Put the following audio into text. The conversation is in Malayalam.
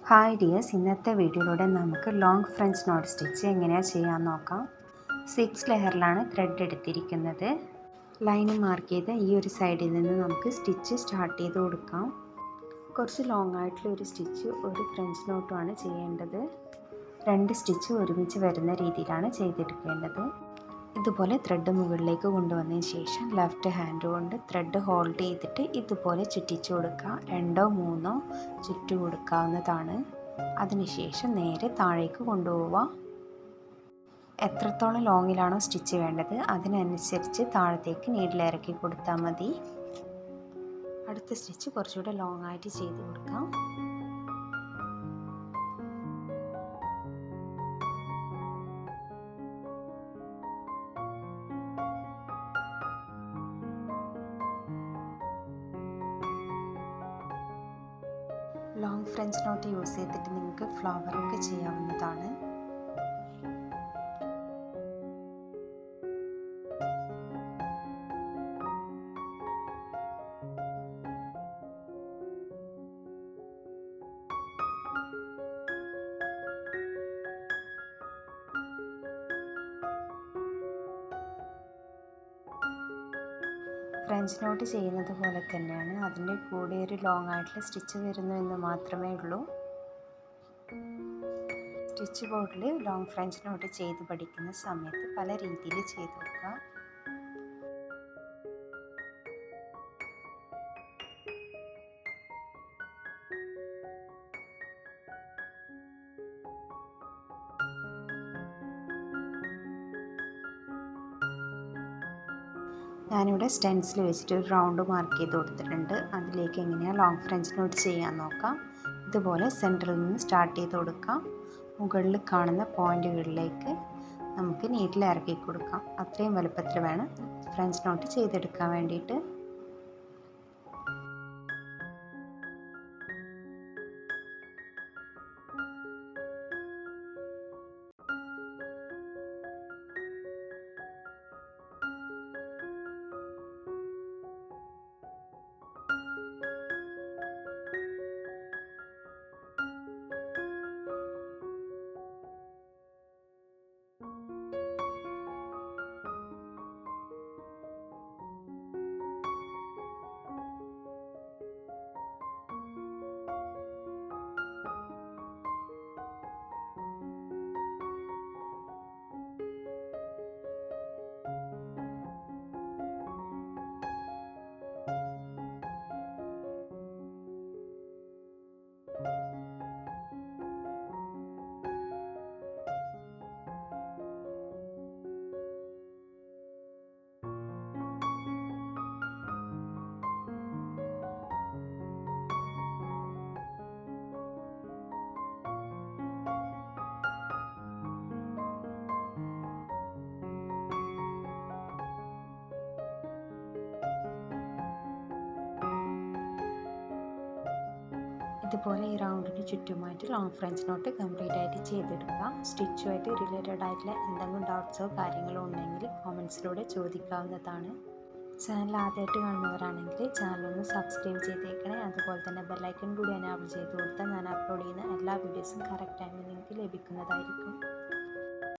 ഹായ് ഡിയേഴ്സ്, ഇന്നത്തെ വീഡിയോയിലൂടെ നമുക്ക് ലോങ് ഫ്രഞ്ച് നോട്ട് സ്റ്റിച്ച് എങ്ങനെയാണ് ചെയ്യാൻ നോക്കാം. 6 ലെയറിലാണ് ത്രെഡ് എടുത്തിരിക്കുന്നത്. ലൈന് മാർക്ക് ചെയ്ത് ഈ ഒരു സൈഡിൽ നിന്ന് നമുക്ക് സ്റ്റിച്ച് സ്റ്റാർട്ട് ചെയ്ത് കൊടുക്കാം. കുറച്ച് ലോങ് ആയിട്ടുള്ള ഒരു സ്റ്റിച്ച് ഒരു ഫ്രഞ്ച് നോട്ടുമാണ് ചെയ്യേണ്ടത്. 2 സ്റ്റിച്ച് ഒരുമിച്ച് വരുന്ന രീതിയിലാണ് ചെയ്തെടുക്കേണ്ടത്. ഇതുപോലെ ത്രെഡ് മുകളിലേക്ക് കൊണ്ടുവന്നതിന് ശേഷം ലെഫ്റ്റ് ഹാൻഡ് കൊണ്ട് ത്രെഡ് ഹോൾഡ് ചെയ്തിട്ട് ഇതുപോലെ ചുറ്റിച്ചു കൊടുക്കുക. 2 3 ചുറ്റു കൊടുക്കാവുന്നതാണ്. അതിനുശേഷം നേരെ താഴേക്ക് കൊണ്ടുപോവുക. എത്രത്തോളം ലോങ്ങിലാണോ സ്റ്റിച്ച് വേണ്ടത് അതിനനുസരിച്ച് താഴത്തേക്ക് നീഡിൽ ഇറക്കി കൊടുത്താൽ മതി. അടുത്ത സ്റ്റിച്ച് കുറച്ചുകൂടെ ലോങ് ആയിട്ട് ചെയ്ത് കൊടുക്കാം. ലോങ് ഫ്രഞ്ച് നോട്ട് യൂസ് ചെയ്തിട്ട് നിങ്ങൾക്ക് ഫ്ലവറൊക്കെ ചെയ്യാവുന്നതാണ്. ഫ്രഞ്ച് നോട്ട് ചെയ്യുന്നത് പോലെ തന്നെയാണ്, അതിൻ്റെ കൂടെ ഒരു ലോങ് ആയിട്ടുള്ള സ്റ്റിച്ച് വരുന്നു എന്ന് മാത്രമേ ഉള്ളൂ. സ്റ്റിച്ച് ബോർഡിൽ ലോങ് ഫ്രഞ്ച് നോട്ട് ചെയ്ത് പഠിക്കുന്ന സമയത്ത് പല രീതിയിൽ ചെയ്ത് കൊടുക്കുക. ഞാനിവിടെ സ്റ്റെൻസിൽ വെച്ചിട്ട് ഒരു റൗണ്ട് മാർക്ക് ചെയ്ത് കൊടുത്തിട്ടുണ്ട്. അതിലേക്ക് എങ്ങനെയാണ് ലോങ് ഫ്രഞ്ച് നോട്ട് ചെയ്യാൻ നോക്കാം. ഇതുപോലെ സെൻറ്ററിൽ നിന്ന് സ്റ്റാർട്ട് ചെയ്ത് കൊടുക്കാം. മുകളിൽ കാണുന്ന പോയിൻറ്റുകളിലേക്ക് നമുക്ക് നീഡിൽ ഇറക്കി കൊടുക്കാം. അത്രയും വലുപ്പത്തിൽ വേണം ഫ്രഞ്ച് നോട്ട് ചെയ്തെടുക്കാൻ വേണ്ടിയിട്ട്. ഇതുപോലെ ഈ റൗണ്ടിന് ചുറ്റുമായിട്ട് ലോങ് ഫ്രഞ്ച് നോട്ട് കംപ്ലീറ്റ് ആയിട്ട് ചെയ്തെടുക്കുക. സ്റ്റിച്ചുമായിട്ട് റിലേറ്റഡ് ആയിട്ടുള്ള എന്തെങ്കിലും ഡൗട്ട്സോ കാര്യങ്ങളോ ഉണ്ടെങ്കിൽ കോമെൻറ്റ്സിലൂടെ ചോദിക്കാവുന്നതാണ്. ചാനൽ ആദ്യമായിട്ട് കാണുന്നവരാണെങ്കിൽ ചാനലൊന്ന് സബ്സ്ക്രൈബ് ചെയ്തേക്കണേ. അതുപോലെ തന്നെ ബെല്ലൈക്കൺ കൂടി എനേബിൾ ചെയ്ത് കൊടുത്താൽ ഞാൻ അപ്ലോഡ് ചെയ്യുന്ന എല്ലാ വീഡിയോസും കറക്റ്റ് ടൈമിൽ നിങ്ങൾക്ക് ലഭിക്കുന്നതായിരിക്കും.